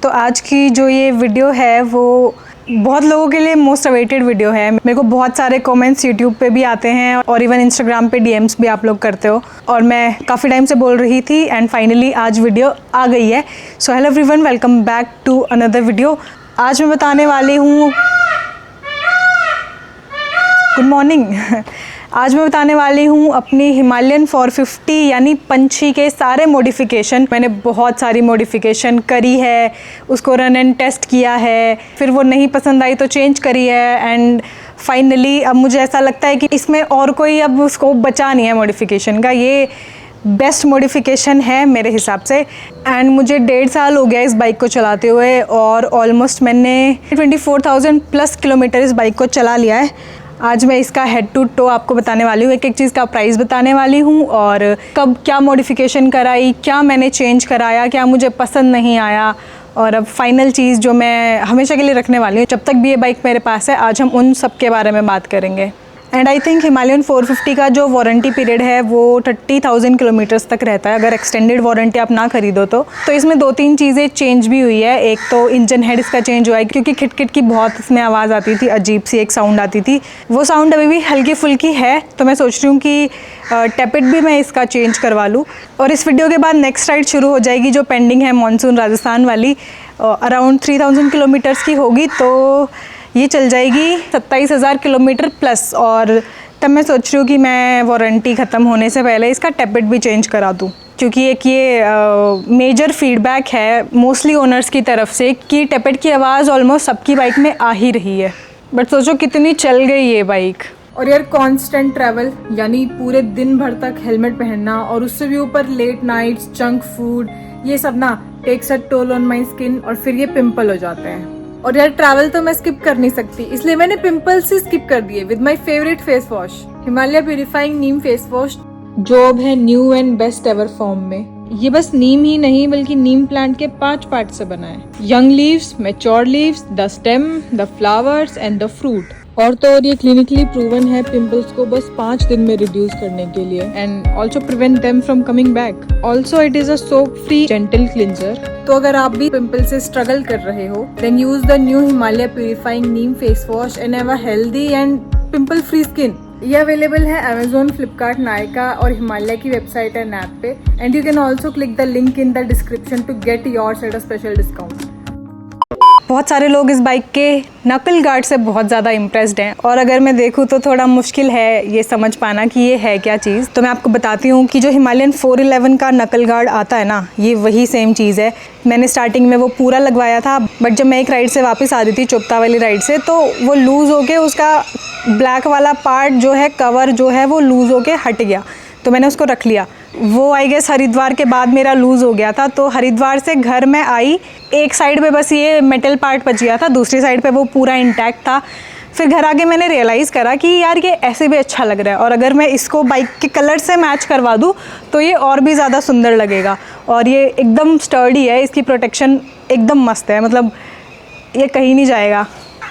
तो आज की जो ये वीडियो है वो बहुत लोगों के लिए मोस्ट अवेटेड वीडियो है। मेरे को बहुत सारे कमेंट्स यूट्यूब पे भी आते हैं और इवन इंस्टाग्राम पे डीएम्स भी आप लोग करते हो और मैं काफ़ी टाइम से बोल रही थी एंड फाइनली आज वीडियो आ गई है। So hello everyone, welcome back to another video. आज मैं बताने वाली हूँ गुड मॉर्निंग आज मैं बताने वाली हूँ अपनी हिमालयन 450 यानी पंछी के सारे मॉडिफिकेशन। मैंने बहुत सारी मॉडिफिकेशन करी है, उसको रन एंड टेस्ट किया है, फिर वो नहीं पसंद आई तो चेंज करी है एंड फाइनली अब मुझे ऐसा लगता है कि इसमें और कोई अब स्कोप बचा नहीं है मॉडिफिकेशन का। ये बेस्ट मॉडिफिकेशन है मेरे हिसाब से। एंड मुझे 1.5 साल हो गया इस बाइक को चलाते हुए और ऑलमोस्ट मैंने 24,000 प्लस किलोमीटर इस बाइक को चला लिया है। आज मैं इसका हेड टू टो आपको बताने वाली हूँ, एक एक चीज़ का प्राइस बताने वाली हूँ और कब क्या मॉडिफिकेशन कराई, क्या मैंने चेंज कराया, क्या मुझे पसंद नहीं आया और अब फाइनल चीज़ जो मैं हमेशा के लिए रखने वाली हूँ जब तक भी ये बाइक मेरे पास है। आज हम उन सब के बारे में बात करेंगे। एंड आई थिंक हिमालयन 450 का जो वारंटी पीरियड है वो 30,000 किलोमीटर्स तक रहता है अगर एक्सटेंडेड वारंटी आप ना खरीदो तो इसमें 2-3 चीज़ें चेंज भी हुई है। एक तो इंजन हेड इसका चेंज हुआ है क्योंकि खिट की बहुत इसमें आवाज़ आती थी, अजीब सी एक साउंड आती थी। वो साउंड अभी भी हल्की फुल्की है तो मैं सोच रही हूँ कि टैपिट भी मैं इसका चेंज करवा लूँ। और इस वीडियो के बाद नेक्स्ट राइड शुरू हो जाएगी जो पेंडिंग है मानसून राजस्थान वाली, अराउंड 3,000 किलोमीटर्स की होगी तो ये चल जाएगी 27,000 किलोमीटर प्लस। और तब मैं सोच रही हूँ कि मैं वारंटी ख़त्म होने से पहले इसका टैपिट भी चेंज करा दूँ क्योंकि एक ये मेजर फीडबैक है मोस्टली ओनर्स की तरफ से कि टैपिट की आवाज़ ऑलमोस्ट सबकी बाइक में आ ही रही है। बट सोचो कितनी चल गई ये बाइक। और यार कांस्टेंट ट्रैवल यानी पूरे दिन भर तक हेलमेट पहनना और उससे भी ऊपर लेट नाइट्स, जंक फूड, ये सब ना takes a toll on my skin और फिर ये पिंपल हो जाते हैं। और यार ट्रैवल तो मैं स्किप कर नहीं सकती, इसलिए मैंने पिंपल्स ही स्किप कर दिए with my favourite face wash Himalaya purifying neem face wash, जो अब है new and best ever form में। ये बस नीम ही नहीं बल्कि नीम प्लांट के 5 पार्ट से बना है, young leaves, mature leaves, the stem, the flowers and the fruit. और तो और ये क्लिनिकली प्रूवन है पिंपल्स को बस 5 दिन में रिड्यूस करने के लिए and also prevent them from coming back. Also it is a soap free gentle cleanser. तो अगर आप भी पिंपल से स्ट्रगल कर रहे हो then use the new Himalaya purifying neem face wash and have a healthy and pimple free skin. ये available है अमेजोन, फ्लिपकार्ट, नायका और हिमालय की वेबसाइट एंड ऐप पे and you can also click the link in the description to get yours at a special discount. बहुत सारे लोग इस bike के नकल गार्ड से बहुत ज़्यादा इम्प्रेस्ड हैं और अगर मैं देखूँ तो थोड़ा मुश्किल है ये समझ पाना कि ये है क्या चीज़। तो मैं आपको बताती हूँ कि जो हिमालयन 411 का नकल गार्ड आता है ना, ये वही सेम चीज़ है। मैंने स्टार्टिंग में वो पूरा लगवाया था बट जब मैं एक राइड से वापस आ रही थी चोपता वाली राइड से तो वो लूज़ होके उसका ब्लैक वाला पार्ट जो है, कवर जो है वो लूज़ होके हट गया तो मैंने उसको रख लिया। वो आई गेस हरिद्वार के बाद मेरा लूज़ हो गया था तो हरिद्वार से घर में आई, एक साइड पे बस ये मेटल पार्ट बच गया था, दूसरी साइड पे वो पूरा इंटैक्ट था। फिर घर आके मैंने रियलाइज़ करा कि यार ये ऐसे भी अच्छा लग रहा है और अगर मैं इसको बाइक के कलर से मैच करवा दूँ तो ये और भी ज़्यादा सुंदर लगेगा। और ये एकदम स्टर्डी है, इसकी प्रोटेक्शन एकदम मस्त है, मतलब ये कहीं नहीं जाएगा।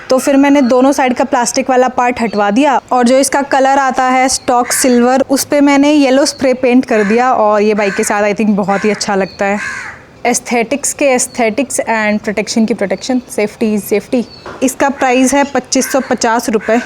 तो फिर मैंने दोनों साइड का प्लास्टिक वाला पार्ट हटवा दिया और जो इसका कलर आता है स्टॉक सिल्वर, उस पे मैंने येलो स्प्रे पेंट कर दिया और ये बाइक के साथ आई थिंक बहुत ही अच्छा लगता है। एस्थेटिक्स के एस्थेटिक्स एंड प्रोटेक्शन की प्रोटेक्शन, सेफ्टी इज़ सेफ्टी। इसका प्राइस है 2550 रुपये।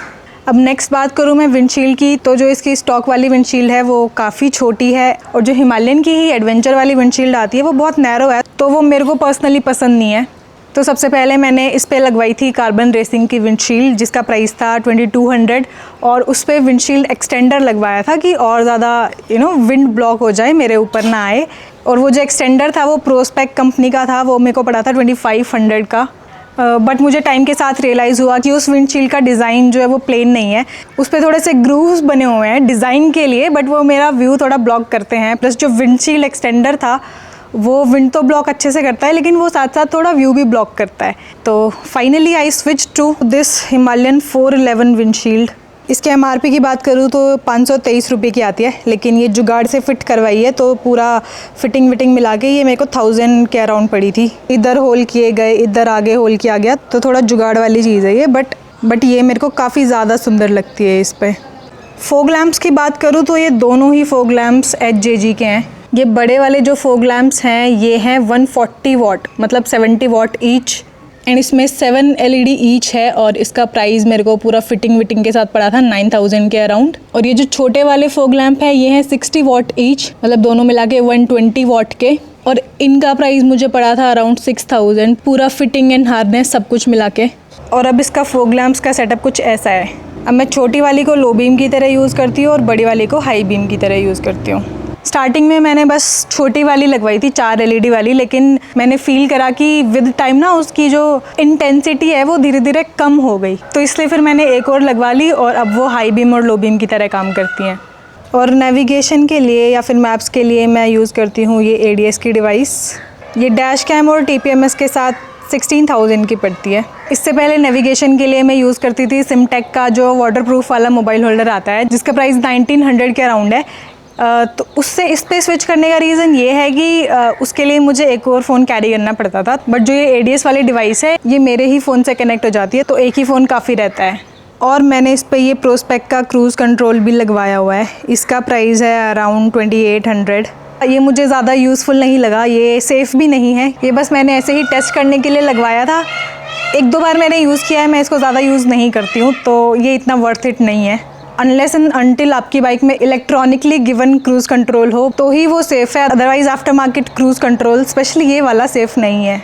अब नेक्स्ट बात करूँ मैं विंडशील्ड की, तो जो इसकी स्टॉक वाली विंडशील्ड है वो काफ़ी छोटी है और जो हिमालयन की ही एडवेंचर वाली विंडशील्ड आती है वो बहुत नैरो है तो वो मेरे को पर्सनली पसंद नहीं है। तो सबसे पहले मैंने इस पे लगवाई थी कार्बन रेसिंग की विंडशील्ड जिसका प्राइस था 2200 और उस पर विंडशील्ड एक्सटेंडर लगवाया था कि और ज़्यादा विंड ब्लॉक हो जाए, मेरे ऊपर ना आए। और वो जो एक्सटेंडर था वो प्रोस्पेक्ट कंपनी का था, वो मेरे को पड़ा था 2500 का। बट मुझे टाइम के साथ रियलाइज़ हुआ कि उस विंडशील्ड का डिज़ाइन जो है वो प्लेन नहीं है, उस पर थोड़े से ग्रूव्स बने हुए हैं डिज़ाइन के लिए बट वो मेरा व्यू थोड़ा ब्लॉक करते हैं। प्लस जो विंडशील्ड एक्सटेंडर था वो विंड तो ब्लॉक अच्छे से करता है लेकिन वो साथ साथ थोड़ा व्यू भी ब्लॉक करता है। तो finally I switch to this Himalayan 411 windshield. इसके एमआरपी की बात करूँ तो 523 रुपये की आती है लेकिन ये जुगाड़ से फिट करवाई है तो पूरा फिटिंग विटिंग मिला के ये मेरे को 1000 के अराउंड पड़ी थी। इधर होल किए गए, इधर आगे होल किया गया तो थोड़ा जुगाड़ वाली चीज़ है ये बट ये मेरे को काफ़ी ज़्यादा सुंदर लगती है इस पर। फोग लैम्प्स की बात करूँ तो ये दोनों ही फोग लैम्प्स HJG के हैं। ये बड़े वाले जो फॉग लैम्प्स हैं ये हैं 140 वाट, मतलब 70 वाट ईच, एंड इसमें 7 LED ईच है और इसका प्राइस मेरे को पूरा फिटिंग के साथ पड़ा था 9000 के अराउंड। और ये जो छोटे वाले फॉग लैम्प है ये हैं 60 वाट ईच, मतलब दोनों मिला के 120 वाट के, और इनका प्राइस मुझे पड़ा था अराउंड 6000, पूरा फिटिंग एंड हार्नेस सब कुछ मिला के। और अब इसका फॉग लैम्प्स का सेटअप कुछ ऐसा है। अब मैं छोटी वाली को लो बीम की तरह यूज़ करती हूँ और बड़ी वाली को हाई बीम की तरह यूज़ करती हूँ। स्टार्टिंग में मैंने बस छोटी वाली लगवाई थी 4 LED वाली, लेकिन मैंने फील करा कि विद टाइम ना उसकी जो इंटेंसिटी है वो धीरे धीरे कम हो गई, तो इसलिए फिर मैंने एक और लगवा ली और अब वो हाई बीम और लो बीम की तरह काम करती हैं। और नेविगेशन के लिए या फिर मैप्स के लिए मैं यूज़ करती हूँ ये ADS की डिवाइस। ये डैश कैम और TPMS के साथ 16,000 की पड़ती है। इससे पहले नेविगेशन के लिए मैं यूज़ करती थी सिमटेक का जो वाटरप्रूफ वाला मोबाइल होल्डर आता है, जिसका प्राइस 1900 के अराउंड है। तो उससे इस पे स्विच करने का रीज़न ये है कि उसके लिए मुझे एक और फ़ोन कैरी करना पड़ता था, बट जो ये ADS वाली डिवाइस है ये मेरे ही फ़ोन से कनेक्ट हो जाती है, तो एक ही फ़ोन काफ़ी रहता है। और मैंने इस पे ये प्रोस्पेक्ट का क्रूज़ कंट्रोल भी लगवाया हुआ है। इसका प्राइस है अराउंड 2800। ये मुझे ज़्यादा यूज़फुल नहीं लगा, ये सेफ़ भी नहीं है, ये बस मैंने ऐसे ही टेस्ट करने के लिए लगवाया था। 1-2 बार मैंने यूज़ किया है, मैं इसको ज़्यादा यूज़ नहीं करती हूँ, तो ये इतना वर्थ इट नहीं है। अनलेस एंड अनटिल आपकी बाइक में इलेक्ट्रॉनिकली गिवन क्रूज़ कंट्रोल हो तो ही वो सेफ़ है, otherwise after market cruise control specially ये वाला सेफ़ नहीं है।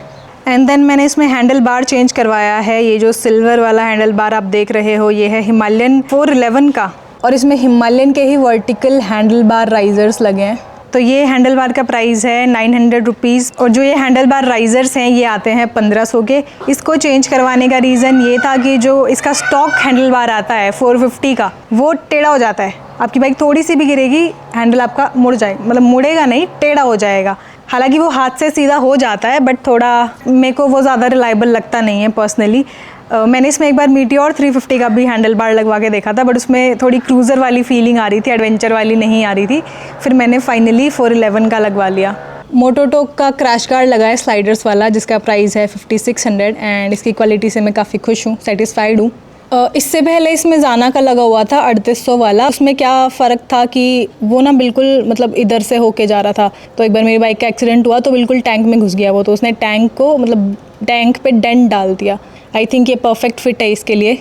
एंड देन मैंने इसमें हैंडल बार चेंज करवाया है। ये जो सिल्वर वाला हैंडल बार आप देख रहे हो ये है हिमालयन 411 का, और इसमें हिमालयन के ही वर्टिकल हैंडल बार राइजर्स लगे हैं। तो ये हैंडल बार का प्राइस है 900 रुपीज़, और जो ये हैंडल बार राइजर्स हैं ये आते हैं 1500 के। इसको चेंज करवाने का रीज़न ये था कि जो इसका स्टॉक हैंडल बार आता है 450 का वो टेढ़ा हो जाता है। आपकी बाइक थोड़ी सी भी गिरेगी हैंडल आपका मुड़ जाएगा, मतलब मुड़ेगा नहीं, टेढ़ा हो जाएगा। हालांकि वो हाथ से सीधा हो जाता है, बट थोड़ा मेरे को वो ज़्यादा रिलायबल लगता नहीं है पर्सनली। मैंने इसमें एक बार मीटियोर 350 का भी हैंडल बार लगवा के देखा था, बट उसमें थोड़ी क्रूज़र वाली फीलिंग आ रही थी, एडवेंचर वाली नहीं आ रही थी। फिर मैंने फाइनली 411 का लगवा लिया। मोटोटोक का क्रैश गार्ड लगा है स्लाइडर्स वाला, जिसका प्राइस है 5600, एंड इसकी क्वालिटी से मैं काफ़ी खुश हूँ, सेटिस्फाइड हूँ। इससे पहले इसमें जाना का लगा हुआ था 3800 वाला। उसमें क्या फ़र्क था कि वो ना बिल्कुल मतलब इधर से होके जा रहा था, तो एक बार मेरी बाइक का एक्सीडेंट हुआ तो बिल्कुल टैंक में घुस गया वो, तो उसने टैंक को मतलब टैंक पे डेंट डाल दिया। आई थिंक ये परफेक्ट फिट है इसके लिए।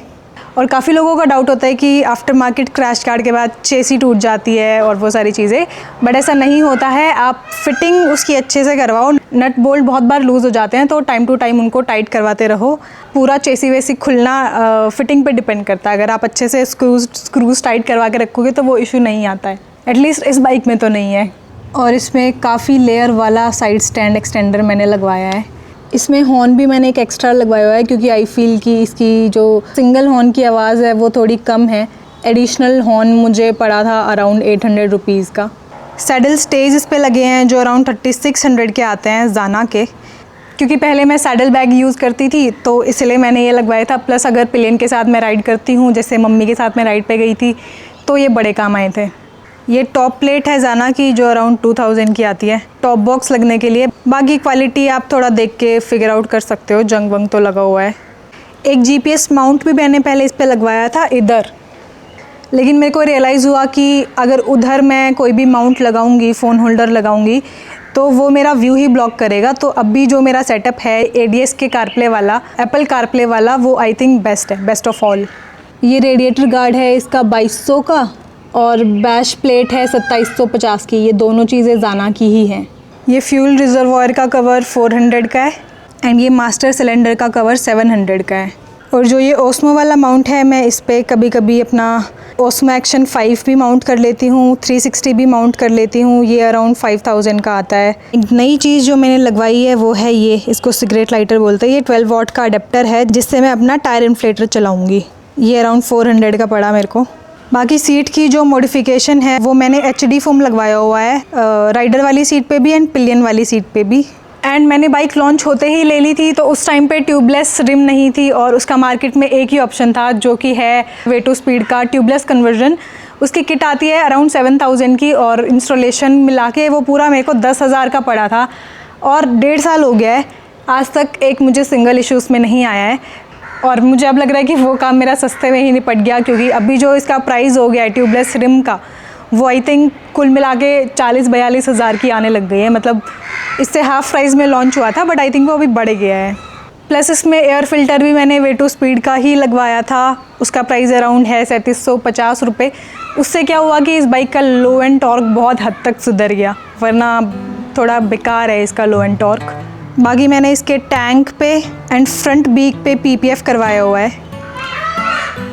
और काफ़ी लोगों का डाउट होता है कि आफ्टर मार्केट क्रैश गार्ड के बाद चेसी टूट जाती है और वो सारी चीज़ें, बट ऐसा नहीं होता है। आप फिटिंग उसकी अच्छे से करवाओ। नट बोल्ट बहुत बार लूज़ हो जाते हैं तो टाइम टू टाइम उनको टाइट करवाते रहो। पूरा चेसी वेसी खुलना फिटिंग पे डिपेंड करता है। अगर आप अच्छे से स्क्रूज टाइट करवा के रखोगे तो वो इशू नहीं आता है, एटलीस्ट इस बाइक में तो नहीं है। और इसमें काफ़ी लेयर वाला साइड स्टैंड एक्सटेंडर मैंने लगवाया है। इसमें हॉर्न भी मैंने एक एक्स्ट्रा लगवाया हुआ है, क्योंकि आई फील कि इसकी जो सिंगल हॉर्न की आवाज़ है वो थोड़ी कम है। एडिशनल हॉर्न मुझे पड़ा था अराउंड 800 रुपीज़ का। सैडल स्टेज इस पे लगे हैं जो अराउंड 3600 के आते हैं जाना के, क्योंकि पहले मैं सैडल बैग यूज़ करती थी तो इसलिए मैंने ये लगवाया था। प्लस अगर पिलियन के साथ मैं राइड करती हूँ, जैसे मम्मी के साथ मैं राइड पे गई थी, तो ये बड़े काम आए थे। ये टॉप प्लेट है जाना की जो अराउंड 2000 की आती है टॉप बॉक्स लगने के लिए। बाकी क्वालिटी आप थोड़ा देख के फिगर आउट कर सकते हो, जंग वंग तो लगा हुआ है। एक GPS माउंट भी मैंने पहले इस पे लगवाया था इधर, लेकिन मेरे को रियलाइज़ हुआ कि अगर उधर मैं कोई भी माउंट लगाऊंगी, फ़ोन होल्डर लगाऊंगी, तो वो मेरा व्यू ही ब्लॉक करेगा। तो अभी जो मेरा सेटअप है ADS के कारप्ले वाला, एप्पल कारप्ले वाला, वो आई थिंक बेस्ट है, बेस्ट ऑफ ऑल। ये रेडिएटर गार्ड है इसका 2200 का, और बैश प्लेट है 2750 की। ये दोनों चीज़ें जाना की ही हैं। ये फ्यूल रिजर्वॉयर का कवर 400 का है, एंड ये मास्टर सिलेंडर का कवर 700 का है। और जो ये ओस्मो वाला माउंट है, मैं इस पर कभी कभी अपना ओस्मो एक्शन 5 भी माउंट कर लेती हूँ, 360 भी माउंट कर लेती हूँ। ये अराउंड 5000 का आता है। एक नई चीज़ जो मैंने लगवाई है वो है ये, इसको सिगरेट लाइटर बोलते हैं। ये 12 वाट का अडेप्टर है जिससे मैं अपना टायर इन्फ्लेटर चलाऊँगी। ये अराउंड 400 का पड़ा मेरे को। बाकी सीट की जो मॉडिफिकेशन है वो मैंने HD फोम लगवाया हुआ है, राइडर वाली सीट पे भी एंड पिलियन वाली सीट पे भी। एंड मैंने बाइक लॉन्च होते ही ले ली थी, तो उस टाइम पे ट्यूबलेस रिम नहीं थी और उसका मार्केट में एक ही ऑप्शन था जो कि है वे टू स्पीड का ट्यूबलेस कन्वर्जन। उसकी किट आती है अराउंड 7000 की, और इंस्टॉलेशन मिला के वो पूरा मेरे को 10,000 का पड़ा था। और 1.5 साल हो गया है, आज तक एक मुझे सिंगल इशू उसमें नहीं आया है। और मुझे अब लग रहा है कि वो काम मेरा सस्ते में ही निपट गया, क्योंकि अभी जो इसका प्राइस हो गया है ट्यूबलेस रिम का, वो आई थिंक कुल मिला के 40-42 हज़ार की आने लग गई है। मतलब इससे हाफ प्राइस में लॉन्च हुआ था, बट आई थिंक वो अभी बढ़ गया है। प्लस इसमें एयर फ़िल्टर भी मैंने वे टू स्पीड का ही लगवाया था। उसका प्राइस अराउंड है 3750 रुपये। उससे क्या हुआ कि इस बाइक का लो एंड टॉर्क बहुत हद तक सुधर गया, वरना थोड़ा बेकार है इसका लो एंड टॉर्क। बाकी मैंने इसके टैंक पे एंड फ्रंट बीक पे PPF करवाया हुआ है।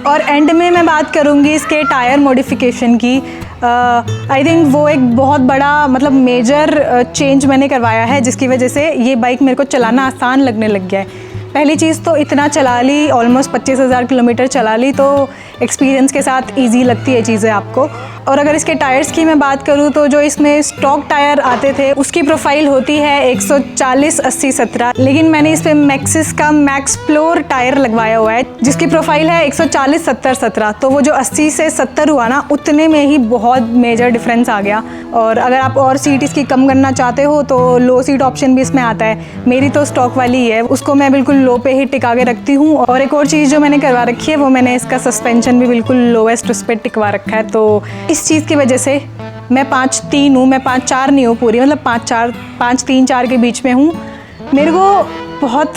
और एंड में मैं बात करूँगी इसके टायर मॉडिफिकेशन की। आई थिंक वो एक बहुत बड़ा मतलब मेजर चेंज मैंने करवाया है, जिसकी वजह से ये बाइक मेरे को चलाना आसान लगने लग गया है। पहली चीज़ तो इतना चला ली, ऑलमोस्ट 25,000 किलोमीटर चला ली, तो एक्सपीरियंस के साथ इजी लगती है चीज़ें आपको। और अगर इसके टायर्स की मैं बात करूँ तो जो इसमें स्टॉक टायर आते थे उसकी प्रोफाइल होती है 140/80/17, लेकिन मैंने इस पर मैक्सिस का मैक्स फ्लोर टायर लगवाया हुआ है जिसकी प्रोफाइल है 140/70/17। तो वो जो 80 से 70 हुआ ना, उतने में ही बहुत मेजर डिफरेंस आ गया। और अगर आप और सीट इसकी कम करना चाहते हो तो लो सीट ऑप्शन भी इसमें आता है। मेरी तो स्टॉक वाली है, उसको मैं बिल्कुल लो पे ही टिका के रखती हूँ। और एक और चीज़ जो मैंने करवा रखी है वो मैंने इसका सस्पेंशन भी बिल्कुल लोएस्ट उस पर टिकवा रखा है। तो इस चीज़ की वजह से मैं 5'3" हूँ, मैं 5'4" नहीं हूँ पूरी, मतलब 5'3" के बीच में हूँ। मेरे को बहुत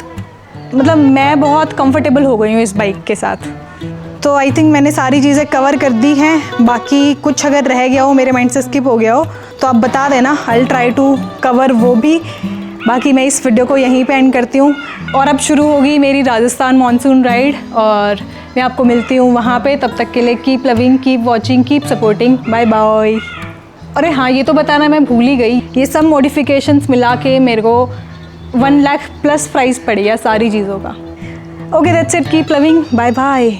मतलब मैं बहुत कंफर्टेबल हो गई हूँ इस बाइक के साथ। तो आई थिंक मैंने सारी चीज़ें कवर कर दी हैं। बाकी कुछ अगर रह गया हो, मेरे माइंड से स्किप हो गया हो, तो आप बता देना, आई ट्राई टू कवर वो भी। बाकी मैं इस वीडियो को यहीं पे एंड करती हूँ। और अब शुरू होगी मेरी राजस्थान मॉनसून राइड, और मैं आपको मिलती हूँ वहाँ पे। तब तक के लिए keep loving, keep watching, keep supporting, bye bye. अरे हाँ, ये तो बताना मैं भूल ही गई, ये सब मॉडिफिकेशंस मिला के मेरे को 1 लाख प्लस प्राइस पड़ गया सारी चीज़ों का। Okay, that's it, keep loving, bye bye.